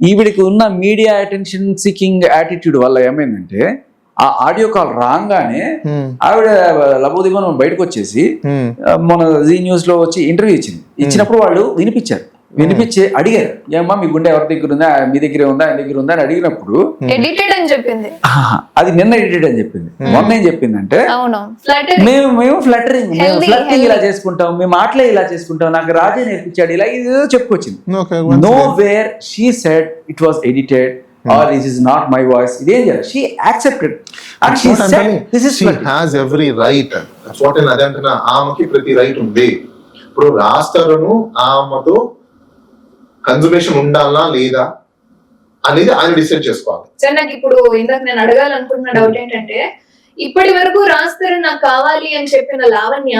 ఈవిడికి ఉన్న media attention seeking attitude వల్ల ఏమైందంటే ఆ ఆడియో కాల్ రాగానే ఆవిడ లబోదిబోను బయటకు వచ్చేసి మన జీ న్యూస్ లో వచ్చి ఇంటర్వ్యూ ఇచ్చినప్పుడు వాళ్ళు వినిపించి అడిగారు, ఏమమ్మా మీ గుండె ఎవరి దగ్గర ఉందా, మీ దగ్గర ఉందా, ఆయన దగ్గర ఉందా అని అడిగినప్పుడు ఎడిటెడ్ అని చెప్పింది. అది నిన్న ఎడిటెడ్ అని చెప్పింది. మొన్న ఏం చెప్పిందంటే మేము ఫ్లటరింగ్ ఇలా చేసుకుంటాం, మేము మాటలే ఇలా చేసుకుంటాం, నాకు రాజే నేర్పించాడు, ఇలా ఇది చెప్పుకొచ్చింది. Know where she said it was edited or this is not my voice. She accepted and she said this is she has every right. That's what in adantana aamaki prati right unde. Ippudu rastaranu aamato conservation ఉండాలా లేదా అనేది ఆయన decide చేసుకోవాలి. Sir నాకు ఇప్పుడు ఇందాక నేను అడగాలనుకుంటున్న doubt ఏంటంటే, ఇప్పటి వరకు రాస్తారు నాకు కావాలి అని చెప్పిన లావణ్య,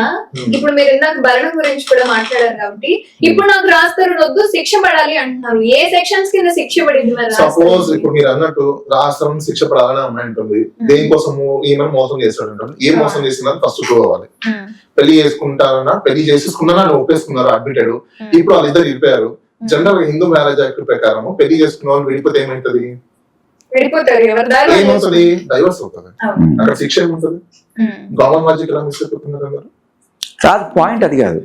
ఇప్పుడు మీరు ఇందాక భరణం గురించి కూడా మాట్లాడారు కాబట్టి ఇప్పుడు నాకు రాస్తారు వద్దు శిక్ష పడాలి అంటున్నారు. ఏ సెక్షన్స్ కింద శిక్ష పడింది? సపోజ్ ఇప్పుడు మీరు అన్నట్టు రాష్ట్రం శిక్ష పడాలని అమ్మాయి ఉంటుంది. దేనికోసము ఈమెను మోసం చేస్తాడు అంటారు. ఏం మోసం చేస్తున్నారు ఫస్ట్ చూడాలి. పెళ్లి చేసుకుంటారన్నా, పెళ్లి చేసేసుకున్నారా అని ఒప్పేసుకున్నారు, అడ్మిటెడ్. ఇప్పుడు వాళ్ళిద్దరు విడిపోయారు. జనరల్ హిందూ మ్యారేజ్ యాక్ట్ ప్రకారం పెళ్లి చేసుకున్న వాళ్ళు విడిపోతే ఏమైతుంది? ఏమవుతుంది? డైవర్స్ అవుతుంది. అక్కడ శిక్ష ఏముంటుంది? గవర్నమెంట్ లాజిక్ ఎలా మిస్టేక్ కాదు, పాయింట్ అది కాదు.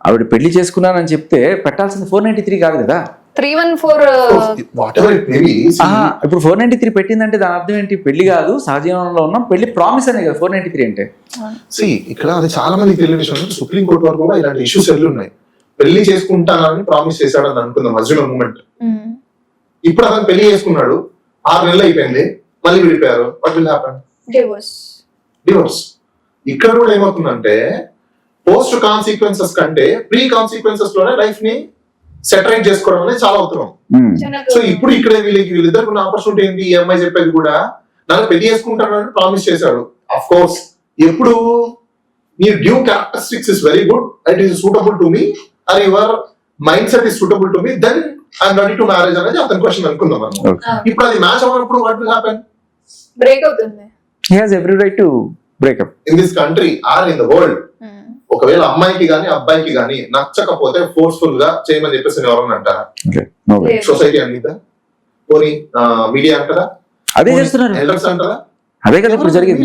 ఆవిడ పెళ్లి చేసుకున్నానని చెప్తే పెట్టాల్సింది 493 కాదు కదా, 314. ఇప్పుడు 493 పెట్టిందంటే దాని అర్థం ఏంటి? పెళ్లి కాదు, సహజీవనంలో ఉన్నాం, పెళ్లి ప్రామిస్ అనే కదా 493 అంటే. ఇక్కడ అది చాలా మంది తెలియని విషయం. సుప్రీం కోర్టు వరకు కూడా ఇలాంటి ఇష్యూస్ ఉన్నాయి. పెళ్లి చేసుకుంటానని ప్రామిస్ చేశాడని అనుకుందాం హస్బెండ్ మూమెంట్. ఇప్పుడు అతను పెళ్లి చేసుకున్నాడు, 6 నెలలు అయిపోయింది, మళ్ళీ విడిపోయారు. What will happen? డివోర్స్. ఇక్కడ కూడా ఏమవుతుందంటే పోస్ట్ కాన్సిక్వెన్సెస్ కంటే ప్రీ కాన్సిక్వెన్సెస్ లోనే లైఫ్ ని సెటరైట్ చేసుకోవడం అనేది చాలా అవుతున్నాం. సో ఇప్పుడు ఇక్కడ వీళ్ళిద్దరికి ఉన్న ఆపర్చునిటీ ఏంటి? ఈ అమ్మాయి చెప్పేది కూడా నన్ను పెళ్లి చేసుకుంటానని ప్రామిస్ చేశాడు. అఫ్ కోర్స్ ఎప్పుడు మీ due characteristics is very good, it is suitable to me, or your mindset is suitable to me, then I'm ready to marriage అనేది అతని క్వశ్చన్ అనుకుందాం. ఇప్పుడు అది మ్యాచ్ అవ్వనప్పుడు వాట్ విల్ హ్యాపెన్? బ్రేక్ అవుతుంది. He has every right to break up in this country or in the world. ఒకవేళ అమ్మాయికి గానీ అబ్బాయికి గానీ నచ్చకపోతే ఫోర్స్ఫుల్ గా చేయమని చెప్పేసి ఎవరన్నా అంటారా? సొసైటీ అంటారా? పోనీ మీడియా అంటారా? అదే చేస్తున్నారు. ఎల్డర్స్ అంటారా? అదే కదా ఇప్పుడు జరిగింది.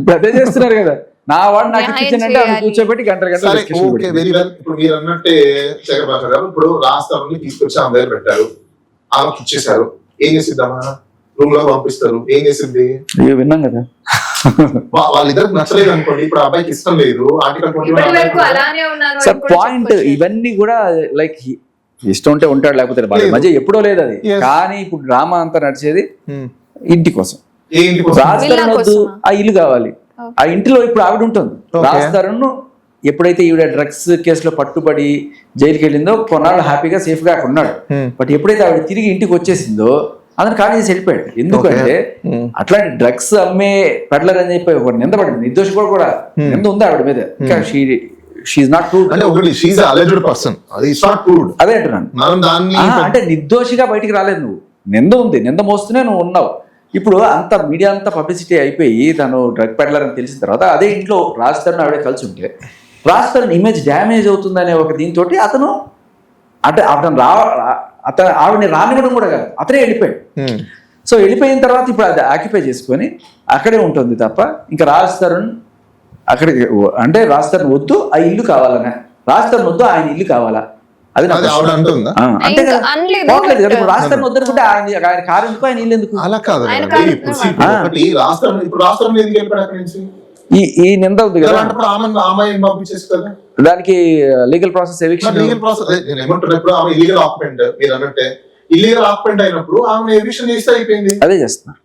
ఇప్పుడు అదే చేస్తున్నారు కదా. నా వాడు నాకు ఇచ్చిందంటే అది కూర్చోబెట్టి గంట ఇప్పుడు మీరు అన్నట్టే శేఖర్ భాష గారు ఇప్పుడు రాస్తారని తీసుకొచ్చి ఆమె దగ్గర పెట్టారు, ఆమెకి ఇచ్చేసారు. ఏం చేసిద్దామా? రూమ్ లో పంపిస్తారు. ఏం చేసింది? విన్నాం కదా. వాళ్ళిద్దరికి నచ్చలేదు అనుకోండి, ఇప్పుడు అబ్బాయికి ఇష్టం లేదు. సార్ పాయింట్ ఇవన్నీ కూడా లైక్ ఇష్టం ఉంటే ఉంటాడు, లేకపోతే మధ్య ఎప్పుడో లేదు అది. కానీ ఇప్పుడు డ్రామా అంతా నడిచేది ఇంటి కోసం. రాజధాని వద్దు, ఆ ఇల్లు కావాలి. ఆ ఇంటిలో ఇప్పుడు ఆవిడ ఉంటుంది. రాజధాని ఎప్పుడైతే ఈవిడ డ్రగ్స్ కేసులో పట్టుబడి జైలుకి వెళ్ళిందో కొన్నాళ్ళు హ్యాపీగా సేఫ్ గా ఉన్నాడు. బట్ ఎప్పుడైతే ఆవిడ తిరిగి ఇంటికి వచ్చేసిందో అతను ఖాళీ చేసి వెళ్ళిపోయాడు. ఎందుకంటే అట్లాంటి డ్రగ్స్ అమ్మే పెడ్లర్ అని చెప్పి ఒక నింద పడింది. నిర్దోషి కూడా నింద ఉంది ఆవిడ మీద. ఇంకా షీఈ్ నాట్ ప్రూవ్డ్. అదే అంటున్నాను. అంటే నిర్దోషిగా బయటికి రాలేదు నువ్వు, నింద ఉంది, నింద మోస్తూనే నువ్వు ఉన్నావు. ఇప్పుడు అంత మీడియా అంతా పబ్లిసిటీ అయిపోయి తను డ్రగ్ పెడ్లర్ అని తెలిసిన తర్వాత అదే ఇంట్లో రాజధాని ఆవిడే కలిసి ఉంటే రాజధాని ఇమేజ్ డ్యామేజ్ అవుతుందనే ఒక దీంతో అతను అంటే అతను ఆవిడని రానివ్వడం కూడా కాదు, అతనే వెళ్ళిపోయాడు. సో వెళ్ళిపోయిన తర్వాత ఇప్పుడు అది ఆక్యుపై చేసుకొని అక్కడే ఉంటుంది తప్ప ఇంకా రాజధాని అక్కడ అంటే రాజధాని వద్దు, ఆ ఇల్లు కావాలనే, రాజధాని వద్దు, ఆయన ఇల్లు కావాలా, అది అంతే కదా. పోవట్లేదు కదా. ఇప్పుడు రాజధాని వద్దనుకుంటే ఆయన కారు ఎందుకు, ఆయన ఇల్లు ఎందుకు? అలా కాదు. ఈ నింద ఉంది కదా, దానికి లీగల్ ప్రాసెస్ ఇల్లీగల్ ఆక్యుపెంట్ అయినప్పుడు ఆమె ఎవిక్షన్ చేస్తే అయిపోయింది. అదే చేస్తున్నారు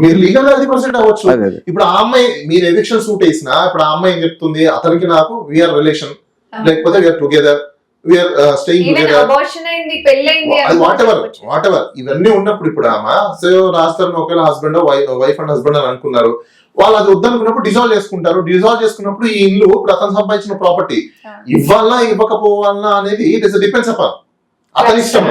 మీరు లీగల్ గా 10% అవ్వచ్చు. ఇప్పుడు ఆ అమ్మాయి మీరు ఎవిక్షన్ సూట్ వేసినా ఇప్పుడు ఆ అమ్మాయి ఏం చెప్తుంది? అతనికి నాకు వీఆర్ రిలేషన్, లేకపోతే we are together, we are staying together, whatever ఇవన్నీ ఉన్నప్పుడు ఇప్పుడు ఆమె సో రాస్తారు ఒకవేళ హస్బెండ్ వైఫ్ అండ్ హస్బెండ్ అని అనుకున్నారు, వాళ్ళు అది వద్దనుకున్నప్పుడు డిజాల్వ్ చేసుకుంటారు. డిజాల్వ్ చేసుకున్నప్పుడు ఈ ఇల్లు ఇప్పుడు అతను సంపాదించిన ప్రాపర్టీ ఇవ్వాలన్నా ఇవ్వకపోవాలన్నా అనేది ఇట్ ఇస్ డిపెండ్స్ అపాన్ అతని ఇష్టం.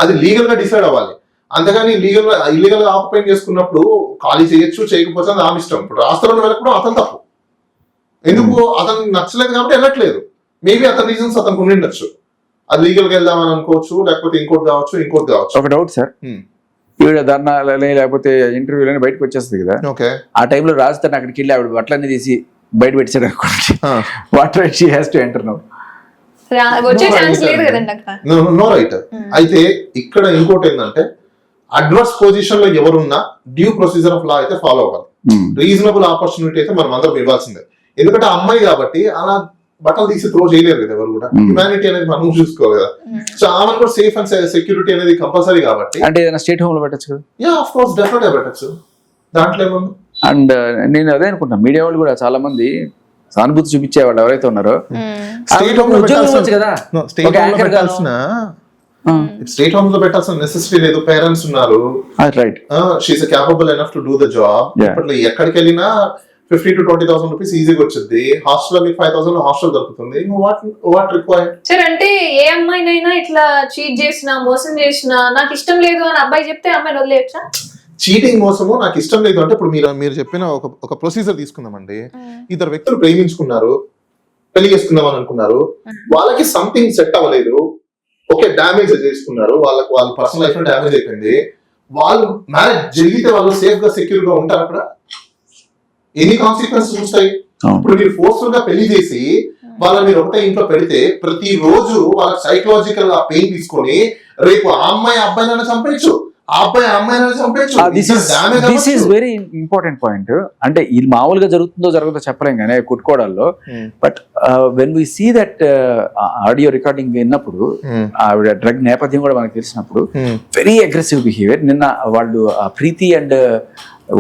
అది లీగల్ గా డిసైడ్ అవ్వాలి. అంతేగాని ఇల్లీగల్ గా ఆక్యుపై చేసుకున్నప్పుడు ఖాళీ చేయొచ్చు, చేయకపోతే అది ఆమె ఇష్టం. ఇప్పుడు రాష్ట్రంలో వెళ్ళకపోవడం అతను తప్పు. ఎందుకు? అతను నచ్చలేదు కాబట్టి వెళ్ళట్లేదు. మేబీ అతని రీజన్స్ అతనికి ఉండిండొచ్చు. అది లీగల్ గా వెళ్దామని అనుకోవచ్చు, లేకపోతే ఇంకోటి కావచ్చు. ఒక డౌట్ సార్, ఈవిడ ధర్నాలని లేకపోతే ఇంటర్వ్యూలని బయటకు వచ్చేస్తుంది కదా, ఓకే, ఆ టైంలో రాజధాని అక్కడికి వెళ్ళి ఆవిడ బట్టలన్నీ తీసి బయట పెట్టాడు అనుకోండి, what right she has to enter now? వచ్చే ఛాన్స్ లేదు కదండి అక్కడ. No right. అయితే ఇక్కడ ఇంకోటి ఏంటంటే అడ్వర్స్ పొజిషన్ లో ఎవరున్నా డ్యూ ప్రొసీజర్ ఆఫ్ లా అయితే ఫాలో అవ్వాలి. రీజనబుల్ ఆపర్చునిటీ అయితే మనం అందరం ఇవ్వాల్సిందే. ఎందుకంటే అమ్మాయి కాబట్టి అలా బట్టలు తీసి త్రో చేయలేరు కదా ఎవరు కూడా. హ్యుమానిటీ అనేది మనం చూసుకోవాలి కదా. సో ఆమెను కూడా సేఫ్ అండ్ సెక్యూరిటీ అనేది కంపల్సరీ కాబట్టి. అంటే ఏదైనా స్టేట్ హోమ్ లో పెట్టచ్చు కదా? యా, ఆఫ్ కోర్స్, డెఫినెట్ గా పెట్టచ్చు, దాంట్లో ఏముంది. అండ్ నేను అదే అనుకుంటున్నా, మీడియా వాళ్ళు కూడా చాలా మంది సానుభూతి చూపించే వాళ్ళు ఎవరైతే ఉన్నారో స్టేట్ హోమ్ లో కదా, స్టేట్ హోమ్ లో పెట్టాల్సిన నెసెసిటీ లేదు. పేరెంట్స్ ఉన్నారు, right, she's capable enough to do the job. ఇప్పట్లో ఎక్కడికి వెళ్ళినా 50,000 to 20,000 రూపీస్ ఈజీగా వచ్చింది. హాస్టల్ మీకు 5,000 హాస్టల్ దొరుకుతుంది. What required sir? అంటే ఏ అమ్మాయినైనా ఇట్లా చీట్ చేసినా, మోసం చేసినా, నాకు ఇష్టం లేదు అని అబ్బాయి చెప్తే అమ్మాయిని వదిలేయచ్చా? చీటింగ్, మోసము నాకు ఇష్టం లేదు అంటే ఇప్పుడు మీరు చెప్పిన ఒక ప్రొసీజర్ తీసుకుందామండి. ఇద్దరు వ్యక్తులు ప్రేమించుకున్నారు, పెళ్లి చేసుకుందామని అనుకున్నారు, వాళ్ళకి సంథింగ్ సెట్ అవ్వలేదు, ఓకే, డామేజ్ చేసుకున్నారు, వాళ్ళ పర్సనల్ లైఫ్ లో డామేజ్ అయిపోయింది. వాళ్ళు మ్యారేజ్ జరిగితే వాళ్ళు సేఫ్ గా సెక్యూర్ గా ఉంటారు అక్కడ? ఎన్ని కాన్సిక్వెన్సెస్ వస్తాయి? ఇప్పుడు మీరు ఫోర్స్ఫుల్ గా పెళ్లి చేసి వాళ్ళని మీరు ఒకటే ఇంట్లో పెడితే ప్రతి రోజు వాళ్ళకి సైకలాజికల్ గా పెయిన్ తీసుకొని రేపు ఆ అమ్మాయి అబ్బాయినైనా చంపేయచ్చు, ఆ అబ్బాయి అమ్మాయినైనా చంపేయచ్చు. This is very important point. అంటే ఇది మామూలుగా జరుగుతుందో జరుగుతుందో చెప్పలేం కానీ కుట్టుకోవడాల్లో, but when we see that audio recording విన్నప్పుడు ఆవిడ డ్రగ్ నేపథ్యం కూడా మనకు తెలిసినప్పుడు వెరీ అగ్రెసివ్ బిహేవియర్. నిన్న వాళ్ళు ప్రీతి అండ్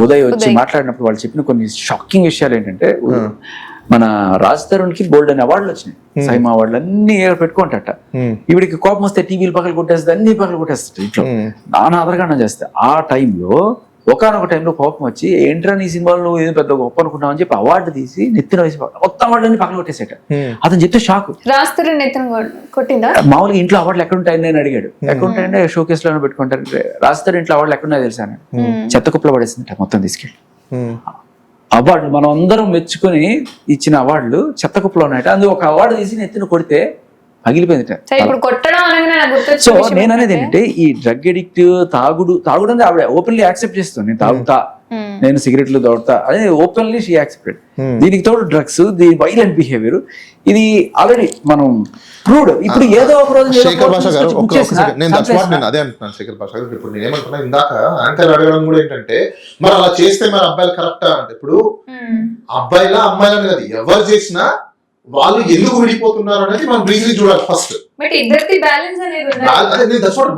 ఉదయ్ వచ్చి మాట్లాడినప్పుడు వాళ్ళు చెప్పిన కొన్ని షాకింగ్ విషయాలు ఏంటంటే, మన రాజ్ తరుణ్ కి బోల్డ్ అనే అవార్డులు వచ్చినాయి, సైమా అవార్డులు అన్ని పెట్టుకుంటాట. ఈవిడికి కోపం వస్తే టీవీలు పక్కన కొట్టేస్తుంది, అన్ని పక్కన కొట్టేస్తుంది, ఇంట్లో నానా ఆదరగానం చేస్తే. ఆ టైంలో ఒకనొక టైంలో కోపం వచ్చి ఏంట్రా నీ సినిమాలు నువ్వు ఏదో పెద్ద గొప్ప అనుకుంటావు అని చెప్పి అవార్డు తీసి నెత్తిన వేసి మొత్తం అవార్డులన్నీ పక్కన కొట్టేసేట. అతను చెప్తే షాక్. రాస్తారు నెత్తిన కొట్టిందా? మామూలుగా ఇంట్లో అవార్డులు ఎక్కడ ఉంటాయని నేను అడిగాడు. ఎక్కడ ఉంటాయంటే షోకేస్ లో పెట్టుకుంటారు. రాస్తారు ఇంట్లో అవార్డులు ఎక్కడున్నాయో తెలుసా? చెత్త కుప్పలో పడేసిందట మొత్తం తీసుకెళ్ళి. అవార్డులు మనం అందరం మెచ్చుకొని ఇచ్చిన అవార్డులు చెత్త కుప్పలో ఉన్నాయట. అందులో ఒక అవార్డు తీసి నెత్తిన కొడితే పగిలిపోయింది. సో నేను అనేది ఏంటంటే, ఈ డ్రగ్ ఎడిక్ట్, తాగుడు అనేది ఆవిడ ఓపెన్లీ యాక్సెప్ట్ చేస్తుంది. నేను తాగుతా, నేను సిగరెట్లు దొరుకుతా, అదే ఓపెన్లీ షీ యాక్సెప్టెడ్. దీనికి తోడు డ్రగ్స్, దీని వైలెంట్ బిహేవియర్, ఇది ఆల్రెడీ మనం ప్రూవ్డ్. ఇప్పుడు ఏదో ఒక రోజు శేఖర్ భాష గారు నేను అదే అంటున్నాను. శేఖర్ భాష గారు ఇప్పుడు నేను ఏమంటున్నా, ఇందాక యాంకర్ అడగడం కూడా ఏంటంటే, మరి అలా చేస్తే మరి అబ్బాయిలు కరెక్టా అంటే, ఇప్పుడు అబ్బాయిలా అమ్మాయిలని కాదు, ఎవరు చేసినా వాళ్ళు ఎందుకు విడిపోతున్నారు అనేది మనం రీజన్ చూడాలి ఫస్ట్.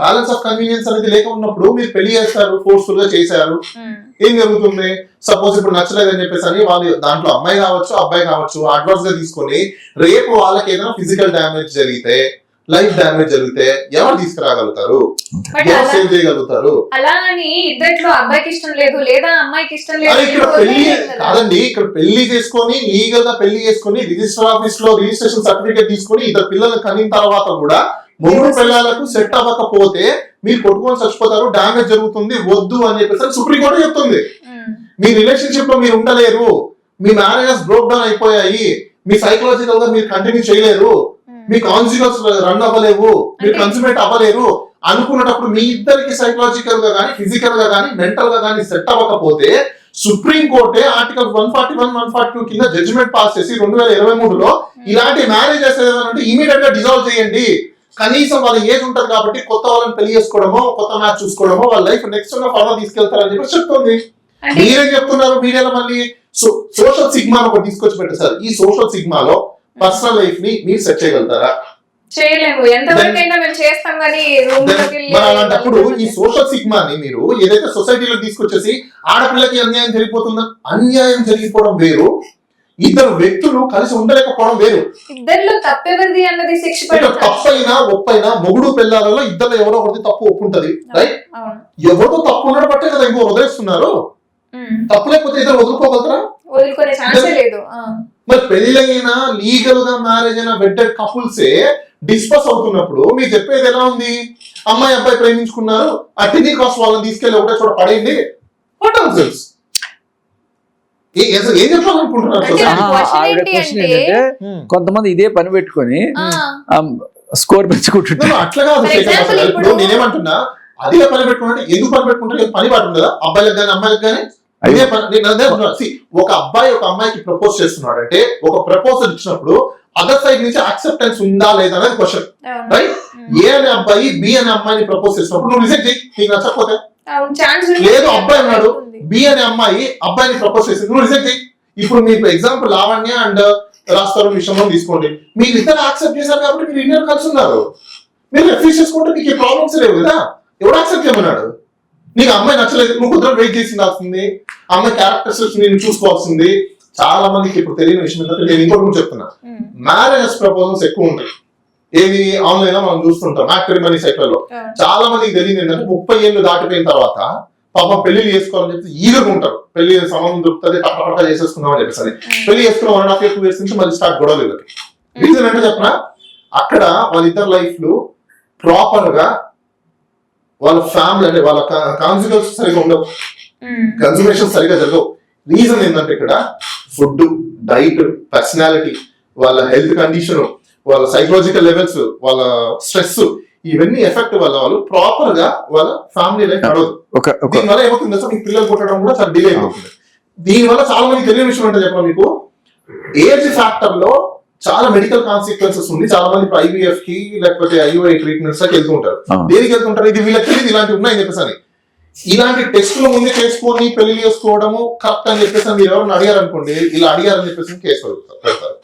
బ్యాలెన్స్ ఆఫ్ కన్వీనియన్స్ అనేది లేక ఉన్నప్పుడు మీరు పెళ్లి చేస్తారు, ఫోర్స్ఫుల్ గా చేశారు, ఏం జరుగుతుంది? సపోజ్ ఇప్పుడు నచ్చలేదని చెప్పేసి అని వాళ్ళు దాంట్లో అమ్మాయి కావచ్చు అబ్బాయి కావచ్చు అడ్వాన్స్ గా తీసుకొని రేపు వాళ్ళకి ఏదైనా ఫిజికల్ డ్యామేజ్ జరిగితే, లైఫ్ డ్యామేజ్ జరిగితే ఎవరు తీసుకురాగలుగుతారు, ఎవరు సేవ్ చేయగలుగుతారు? అలా అని ఇద్దరిలో అబ్బాయికి ఇష్టం లేదు లేదా అమ్మాయికి ఇష్టం లేదు ఇక్కడ పెళ్లి కాదండి. ఇక్కడ పెళ్లి చేసుకొని లీగల్ గా పెళ్లి చేసుకొని రిజిస్టర్ ఆఫీస్ లో రిజిస్ట్రేషన్ సర్టిఫికేట్ తీసుకొని ఇద్దరు పిల్లలు కనిన తర్వాత కూడా మూడు పిల్లలకు సెట్ అవ్వకపోతే మీరు కొట్టుకొని చచ్చిపోతారు, డ్యామేజ్ జరుగుతుంది, వద్దు అని చెప్పేసి సుప్రీంకోర్టు చెప్తుంది. మీ రిలేషన్షిప్ లో మీరు ఉండలేరు, మీ మ్యారేజెస్ బ్రోక్ డౌన్ అయిపోయాయి, మీ సైకలాజికల్ గా మీరు కంటిన్యూ చేయలేరు, మీ కాన్సిక్వెన్స్ రన్ అవ్వలేవు, మీరు కన్సూమేట్ అవ్వలేరు అనుకున్నప్పుడు మీ ఇద్దరికి సైకలాజికల్ గా కానీ ఫిజికల్ గా కానీ మెంటల్ గా కానీ సెట్ అవ్వకపోతే సుప్రీం కోర్టే ఆర్టికల్ 141, 142 కింద జడ్జిమెంట్ పాస్ చేసి 2023లో ఇలాంటి మ్యారేజెస్ ఏదంటే ఇమీడియట్ గా డిజాల్వ్ చేయండి. కనీసం వాళ్ళ ఏజ్ ఉంటది కాబట్టి కొత్త వాళ్ళని పెళ్లి చేసుకోవడమో, కొత్త మ్యాచ్ చూసుకోవడమో, వాళ్ళ లైఫ్ నెక్స్ట్ ఫార్మర్ తీసుకెళ్తారని చెప్పి చెప్తుంది. మీరేం చెప్తున్నారు మీడియాలో? మళ్ళీ సోషల్ సిగ్మా ఒకటి తీసుకొచ్చి పెట్టారు. ఈ సోషల్ సిగ్మాలో పర్సనల్ లైఫ్ ని మీరు సెట్ చేయగలుగుతారా? చేయలేము. ఎంతవరకైనా మేము చేస్తాం కానీ అలాంటప్పుడు ఈ సోషల్ సిగ్మాని మీరు ఏదైతే సొసైటీలో తీసుకొచ్చేసి ఆడపిల్లకి అన్యాయం జరిగిపోతుందా? అన్యాయం జరిగిపోవడం వేరు, ఇద్దరు వ్యక్తులు కలిసి ఉండలేకపోవడం వేరు. ఇద్దరిలో తప్పెవరిది అన్నది శిక్ష. తప్పైనా ఒప్పైనా మొగుడు పిల్లలలో ఇద్దరు ఎవరో ఒకటి తప్పు ఒప్పుంటది, రైట్? ఎవరితో తప్పు ఉండడం బట్టే కదా ఇంకో వదిలేస్తున్నారు. తప్పు లేకపోతే ఇద్దరు వదులుకోగలుగుతారా? వదులుకునే ఛాన్సే లేదు. మరి పెళ్ళైనా లీగల్ గా మ్యారేజ్ అయిన వెడ్డెడ్ కపుల్సే డిస్కస్ అవుతున్నప్పుడు మీరు చెప్పేది ఎలా ఉంది? అమ్మాయి అబ్బాయి ప్రేమించుకున్నారు, అట్టినీ కాస్ట్ వాళ్ళని తీసుకెళ్లి ఒకటే చోట పడేయండి. What answers? ఏం చెప్పాలనుకుంటున్నారు? కొంతమంది ఇదే పని పెట్టుకొని స్కోర్ పెంచుకుంటుంటే అట్లా కాదు For శేఖర్ example, అసలు. ఇప్పుడు ఇప్పుడు- నేనేమంటున్నా అదే పని పెట్టుకుంటే ఎందుకు పని పెట్టుకుంటే పని పాటు ఉంది కదా అబ్బాయిలకు కానీ అమ్మాయిలకు కానీ ఇదే పని. నేను అదే అంటున్నా. See, ఒక అబ్బాయి ఒక అమ్మాయికి ప్రపోజ్ చేస్తున్నాడు అంటే ఒక ప్రపోజల్ ఇచ్చినప్పుడు అదర్ సైడ్ నుంచి యాక్సెప్టెన్స్ ఉందా లేదా అనేది క్వశ్చన్ రైట్. ఏ అనే అబ్బాయి బి అనే అమ్మాయిని ప్రపోజ్ చేసినప్పుడు నువ్వు రిజెక్ట్ చేయి నీకు నచ్చకపోతే. లేదు అబ్బాయి ఉన్నాడు బి అనే అమ్మాయి అబ్బాయిని ప్రపోజ్ చేసింది నువ్వు రిజెక్ట్ చేయి. ఇప్పుడు మీకు ఎగ్జాంపుల్ లావణ్య అండ్ రాస్తారు విషయంలో తీసుకోండి. మీరు ఇద్దరు యాక్సెప్ట్ చేశారు కాబట్టి మీరు ఇండియన్ కలిసి ఉన్నారు. మీరు రిఫ్యూజ్ చేసుకుంటే మీకు ఏ ప్రాబ్లమ్స్ లేవు కదా. ఎవడు యాక్సెప్ట్ చేయమన్నాడు? నీకు అమ్మాయి నచ్చలేదు నువ్వు కుదరదు వెయిట్ చేసి ఉండాల్సింది. అమ్మాయి క్యారెక్టర్స్ నేను చూసుకోవాల్సింది. చాలా మందికి ఇప్పుడు తెలియని విషయం ఏంటంటే నేను ఇంకోటి కూడా చెప్తున్నా. మ్యారేజ్ ప్రపోజల్స్ ఎక్కువ ఉంటాయి. ఏది ఆన్లైన్ లో మనం చూస్తుంటాం మ్యాట్రిమనీ సైట్లలో. చాలా మందికి తెలియదు ఏంటంటే 30 ఏళ్ళు దాటిపోయిన తర్వాత పాపం పెళ్లి చేసుకోవాలని చెప్పి ఈగగా ఉంటారు. పెళ్లి సంబంధం దొరుకుతుంది పక్క చేసేసుకుందాం అని చెప్పేసి పెళ్లి చేసుకున్న 1.5 years 2 years నుంచి మళ్ళీ స్టార్ట్ గొడవలు వీళ్ళకి. రీజన్ అంటే చెప్పనా అక్కడ వాళ్ళిద్దరు లైఫ్ లు ప్రాపర్ గా వాళ్ళ ఫ్యామిలీ అంటే వాళ్ళ కాన్సిక్వెన్స్ సరిగా ఉండవు, కన్సర్వేషన్ సరిగా జరగవు. రీజన్ ఏంటంటే ఇక్కడ ఫుడ్, డైట్, పర్సనాలిటీ, వాళ్ళ హెల్త్ కండిషన్, వాళ్ళ సైకలాజికల్ లెవెల్స్, వాళ్ళ స్ట్రెస్ ఇవన్నీ ఎఫెక్ట్ వల్ల వాళ్ళు ప్రాపర్ గా వాళ్ళ ఫ్యామిలీ లైఫ్ నడవదు. దీనివల్ల ఏమవుతుంది మీకు పిల్లలు పుట్టడం కూడా చాలా డిలే అయిపోతుంది. దీనివల్ల చాలా మంది తెలియని విషయం అంటే చెప్పాలి మీకు ఏజ్ ఫ్యాక్టర్ లో చాలా మెడికల్ కాన్సిక్వెన్సెస్ ఉంది. చాలా మంది IVF కి లేకపోతే IUI ట్రీట్మెంట్స్ వెళ్తూ ఉంటారు. దేనికి వెళ్తుంటారు? ఇది వీళ్ళకి తెలియదు ఇలాంటివి ఉన్నాయని చెప్పేసి. ఇలాంటి టెస్టులు ముందే చేసుకొని పెళ్లి చేసుకోవడము కరెక్ట్ అని చెప్పేసి మీరు ఎవరైనా అడిగారు అనుకోండి ఇలా అడిగారని చెప్పేసి కేసు పెడతారు.